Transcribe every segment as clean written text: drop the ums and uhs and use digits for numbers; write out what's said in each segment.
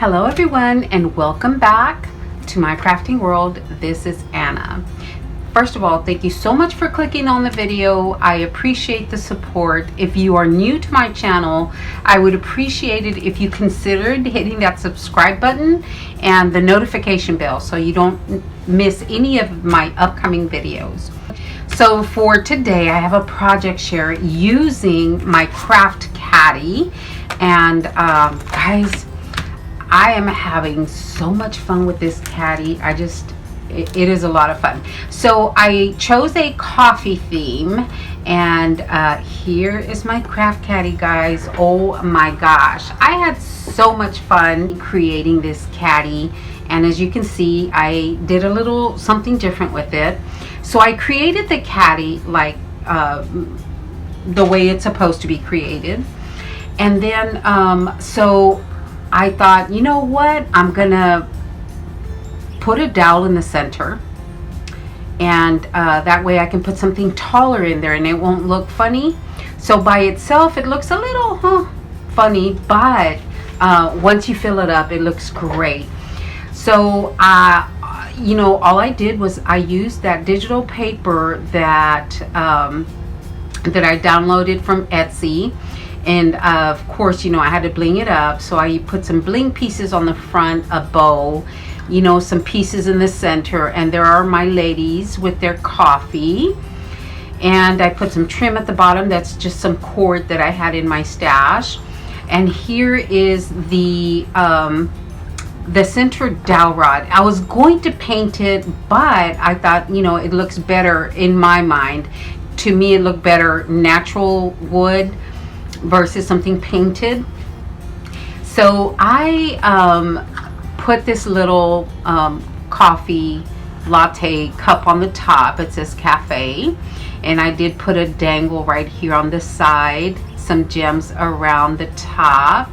Hello everyone, and welcome back to my crafting world. This is Anna. First of all, thank you so much for clicking on the video. I appreciate the support. If you are new to my channel, I would appreciate it if you considered hitting that subscribe button and the notification bell so you don't miss any of my upcoming videos. So for today, I have a project share using my craft caddy, and guys, I am having so much fun with this caddy. It is a lot of fun. So I chose a coffee theme, and here is my craft caddy, guys. Oh my gosh, I had so much fun creating this caddy, and as you can see, I did a little something different with it. So I created the caddy like the way it's supposed to be created, and then so I thought, you know what, I'm gonna put a dowel in the center, and that way I can put something taller in there and it won't look funny. So by itself it looks a little funny, but once you fill it up, it looks great. So you know, all I did was I used that digital paper that that I downloaded from Etsy. And of course, you know, I had to bling it up, so I put some bling pieces on the front, a bow, you know, some pieces in the center, and there are my ladies with their coffee. And I put some trim at the bottom. That's just some cord that I had in my stash. And here is the center dowel rod. I was going to paint it, but I thought, you know, it looks better in my mind. To me, it looked better natural wood versus something painted. So I put this little coffee latte cup on the top. It says cafe, and I did put a dangle right here on the side, some gems around the top,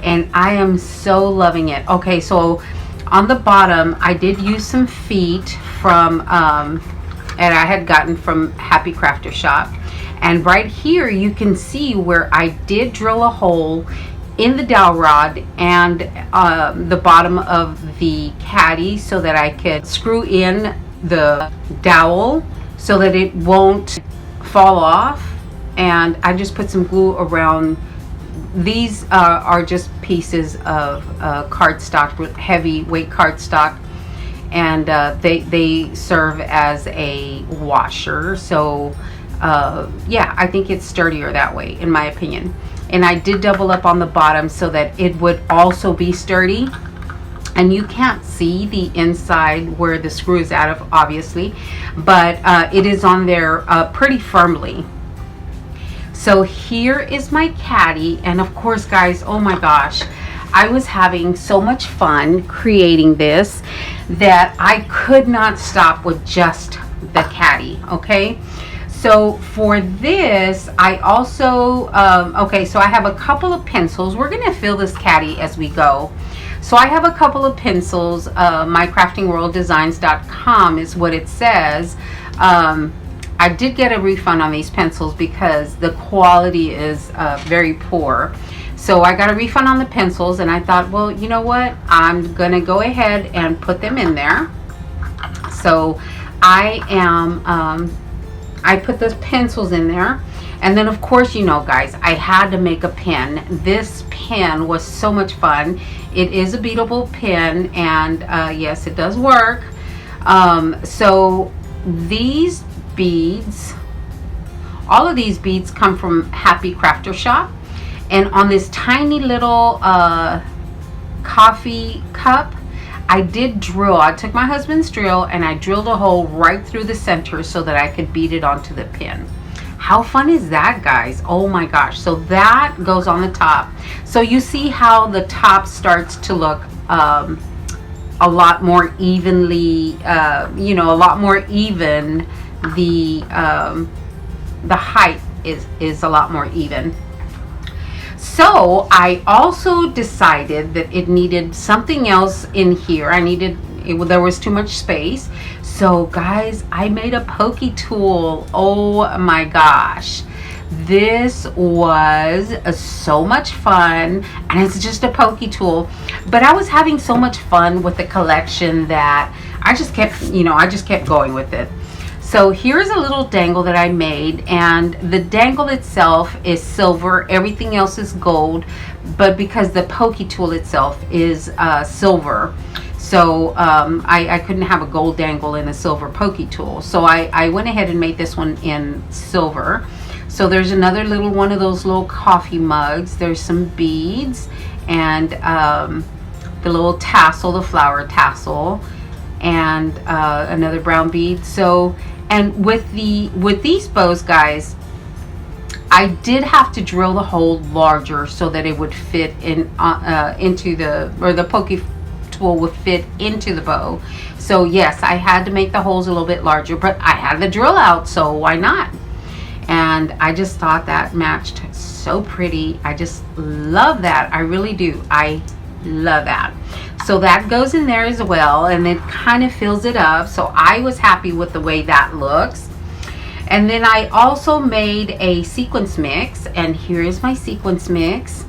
and I am so loving it. Okay, so on the bottom I did use some feet from and I had gotten from Happy Crafter Shop. And right here you can see where I did drill a hole in the dowel rod and the bottom of the caddy so that I could screw in the dowel so that it won't fall off. And I just put some glue around. These are just pieces of cardstock, heavyweight cardstock, and they serve as a washer. So yeah, I think it's sturdier that way, in my opinion. And I did double up on the bottom so that it would also be sturdy. And you can't see the inside where the screw is out of, obviously, but it is on there pretty firmly. So here is my caddy, and of course, guys, oh my gosh, I was having so much fun creating this that I could not stop with just the caddy. Okay, so for this, I also okay, so I have a couple of pencils. We're gonna fill this caddy as we go. So I have a couple of pencils. mycraftingworlddesigns.com is what it says. I did get a refund on these pencils because the quality is very poor. So I got a refund on the pencils, and I thought, well, you know what? I'm gonna go ahead and put them in there. So I am, I put those pencils in there. And then of course, you know, guys, I had to make a pen. This pen was so much fun. It is a beatable pen, and yes, it does work. So these beads, all of these beads come from Happy Crafter Shop, and on this tiny little coffee cup, I did drill. I took my husband's drill and I drilled a hole right through the center so that I could bead it onto the pin. How fun is that, guys? Oh my gosh. So that goes on the top. So you see how the top starts to look a lot more evenly, you know, a lot more even. The height is a lot more even. So I also decided that it needed something else in here. There was too much space. So guys, I made a pokey tool. Oh my gosh, This was so much fun, and it's just a pokey tool, but I was having so much fun with the collection that I just kept going with it. So here's a little dangle that I made, and the dangle itself is silver, everything else is gold, but because the pokey tool itself is silver, so I couldn't have a gold dangle and a silver pokey tool, so I went ahead and made this one in silver. So there's another little one of those little coffee mugs, there's some beads, and the little tassel, the flower tassel, and another brown bead. So, and with these bows, guys, I did have to drill the hole larger so that it would fit in into the pokey tool would fit into the bow. So yes, I had to make the holes a little bit larger, but I had the drill out, so why not? And I just thought that matched so pretty. I just love that. I really do. I love that. So that goes in there as well, and it kind of fills it up. So I was happy with the way that looks. And then I also made a sequence mix, and here is my sequence mix.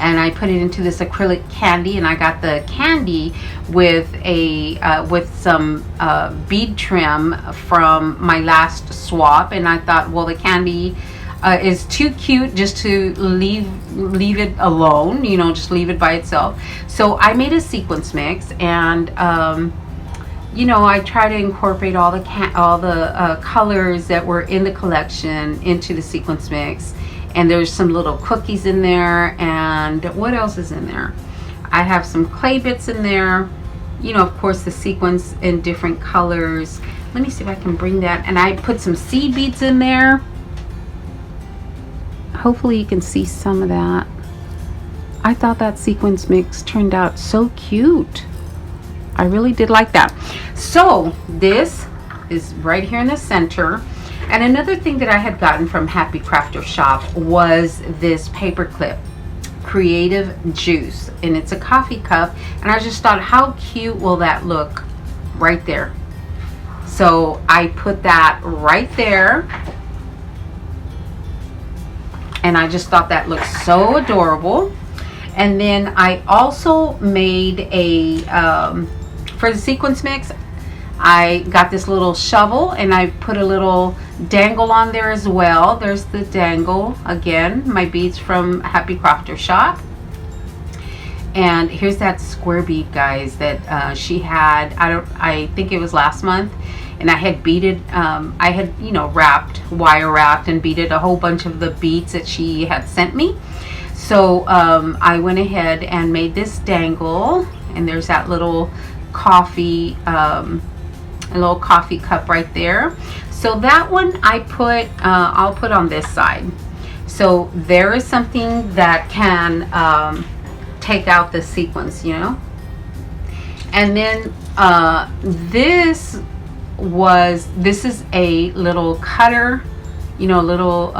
And I put it into this acrylic candy, and I got the candy with some bead trim from my last swap, and I thought, well, the candy is too cute just to leave it alone, just leave it by itself. So I made a sequence mix, and I try to incorporate all the colors that were in the collection into the sequence mix. And there's some little cookies in there, and what else is in there? I have some clay bits in there, of course the sequins in different colors. Let me see if I can bring that. And I put some seed beads in there. Hopefully you can see some of that. I thought that sequence mix turned out so cute. I really did like that. So this is right here in the center. And another thing that I had gotten from Happy Crafter Shop was this paper clip, Creative Juice, and it's a coffee cup, and I just thought, how cute will that look right there? So I put that right there, and I just thought that looked so adorable. And then I also made a for the sequence mix, I got this little shovel, and I put a little dangle on there as well. There's the dangle again, my beads from Happy Crafter Shop. And here's that square bead, guys, that she had. I think it was last month, and I had beaded. I had wire wrapped and beaded a whole bunch of the beads that she had sent me. So I went ahead and made this dangle, and there's that little coffee. A little coffee cup right there. So that one I put I'll put on this side. So there is something that can take out the sequence, and then this is a little cutter, little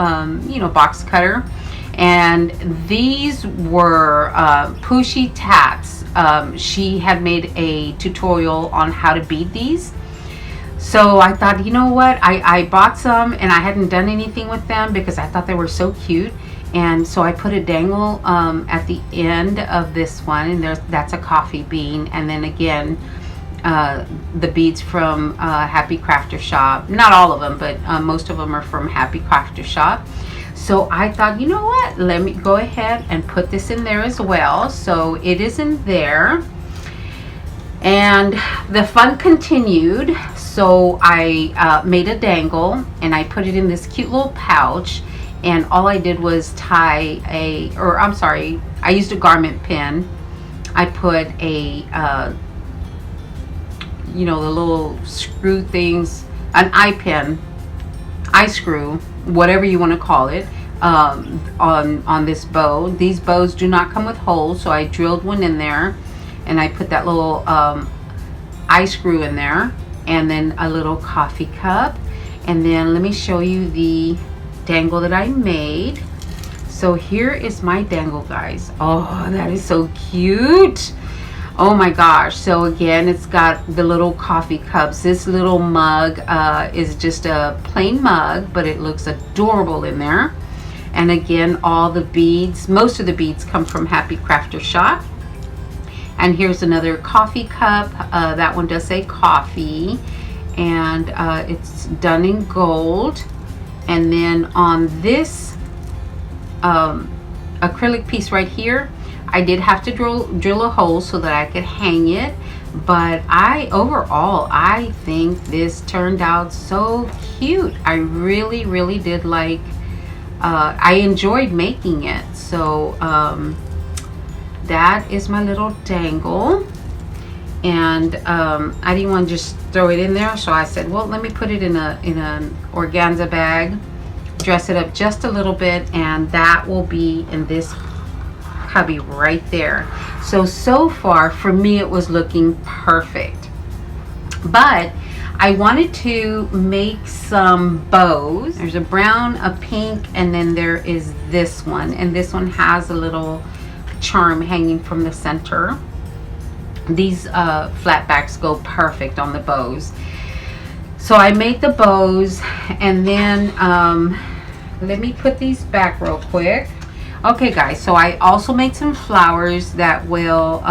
box cutter, and these were Pushy Tats. She had made a tutorial on how to bead these. So I thought, you know what, I bought some, and I hadn't done anything with them because I thought they were so cute. And so I put a dangle at the end of this one, and that's a coffee bean. And then again, the beads from Happy Crafter Shop. Not all of them, but most of them are from Happy Crafter Shop. So I thought, you know what, let me go ahead and put this in there as well. So it is in there. And the fun continued. So I made a dangle, and I put it in this cute little pouch, and all I did was tie I used a garment pin. I put a the little screw things, an eye pin, eye screw, whatever you want to call it, on this bow. These bows do not come with holes, so I drilled one in there, and I put that little eye screw in there, and then a little coffee cup. And then let me show you the dangle that I made. So here is my dangle, guys. Oh, that is so cute. Oh my gosh. So again, it's got the little coffee cups. This little mug is just a plain mug, but it looks adorable in there. And again, all the beads, most of the beads come from Happy Crafter Shop. And here's another coffee cup. That one does say coffee, and it's done in gold. And then on this acrylic piece right here, I did have to drill a hole so that I could hang it. But overall, I think this turned out so cute. I really, really did like, I enjoyed making it. So that is my little dangle. And I didn't want to just throw it in there, so I said, well, let me put it in an organza bag, dress it up just a little bit, and that will be in this cubby right there. So far for me it was looking perfect, but I wanted to make some bows. There's a brown, a pink, and then there is this one, and this one has a little charm hanging from the center. These flat backs go perfect on the bows. So I made the bows, and then let me put these back real quick. Okay guys, so I also made some flowers that will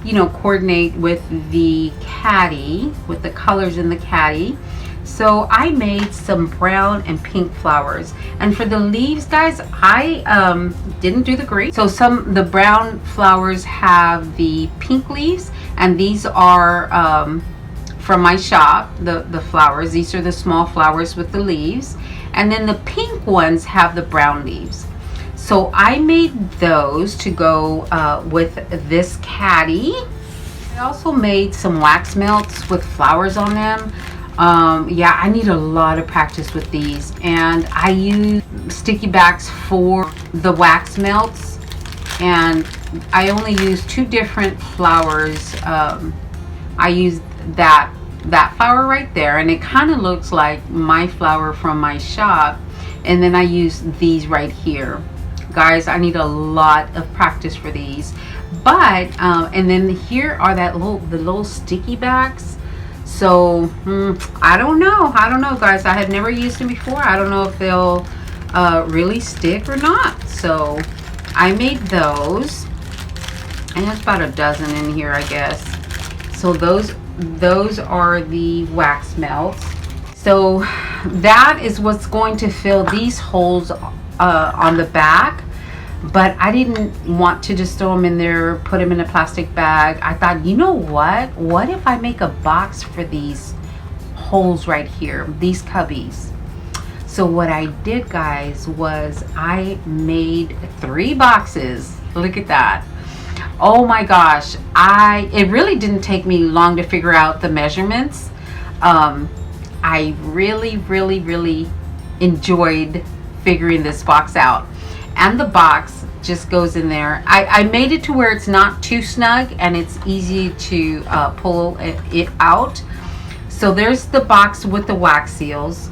you know, coordinate with the caddy, with the colors in the caddy. So I made some brown and pink flowers, and for the leaves, guys, I didn't do the green. So the brown flowers have the pink leaves, and these are from my shop, the flowers. These are the small flowers with the leaves, and then the pink ones have the brown leaves. So I made those to go with this caddy. I also made some wax melts with flowers on them. Yeah, I need a lot of practice with these, and I use sticky backs for the wax melts, and I only use 2 different flowers. I used that flower right there, and it kind of looks like my flower from my shop, and then I use these right here. Guys, I need a lot of practice for these, but and then here are the little sticky backs. So I don't know guys, I had never used them before. I don't know if they'll really stick or not. So I made those, and there's about a dozen in here, I guess. So those are the wax melts. So that is what's going to fill these holes on the back. But I didn't want to just throw them in there, put them in a plastic bag. I thought, you know what if I make a box for these holes right here, these cubbies? So what I did, guys, was I made 3 boxes. Look at that. Oh my gosh, it really didn't take me long to figure out the measurements. I really enjoyed figuring this box out, and the box just goes in there. I made it to where it's not too snug and it's easy to pull it out. So there's the box with the wax seals.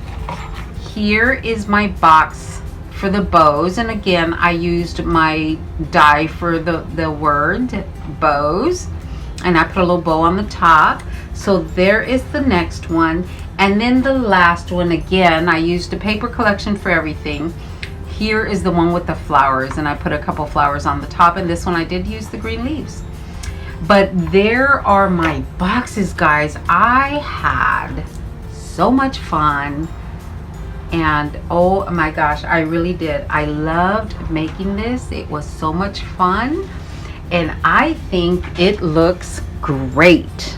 Here is my box for the bows, and again I used my die for the word bows, and I put a little bow on the top. So there is the next one, and then the last one, again I used a paper collection for everything. Here is the one with the flowers, and I put a couple flowers on the top, and this one I did use the green leaves. But there are my boxes, guys. I had so much fun, and oh my gosh, I really did. I loved making this. It was so much fun, and I think it looks great.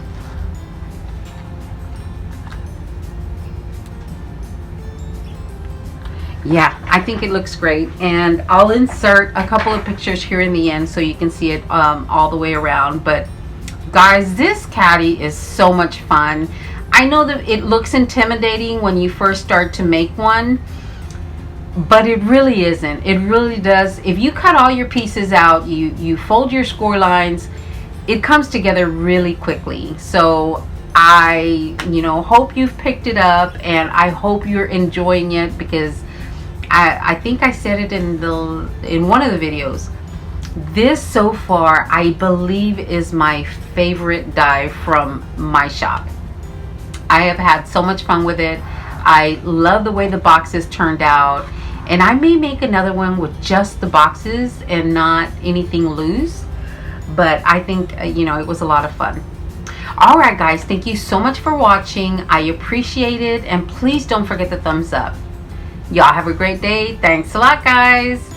Yeah, I think it looks great, and I'll insert a couple of pictures here in the end so you can see it all the way around. But guys, this caddy is so much fun. I know that it looks intimidating when you first start to make one, but it really isn't. It really does. If you cut all your pieces out, you fold your score lines, it comes together really quickly. So I hope you've picked it up, and I hope you're enjoying it, because I think I said it in one of the videos. This so far, I believe, is my favorite die from my shop. I have had so much fun with it. I love the way the boxes turned out, and I may make another one with just the boxes and not anything loose, but I think it was a lot of fun. All right, guys, thank you so much for watching. I appreciate it, and please don't forget the thumbs up. Y'all have a great day. Thanks a lot, guys.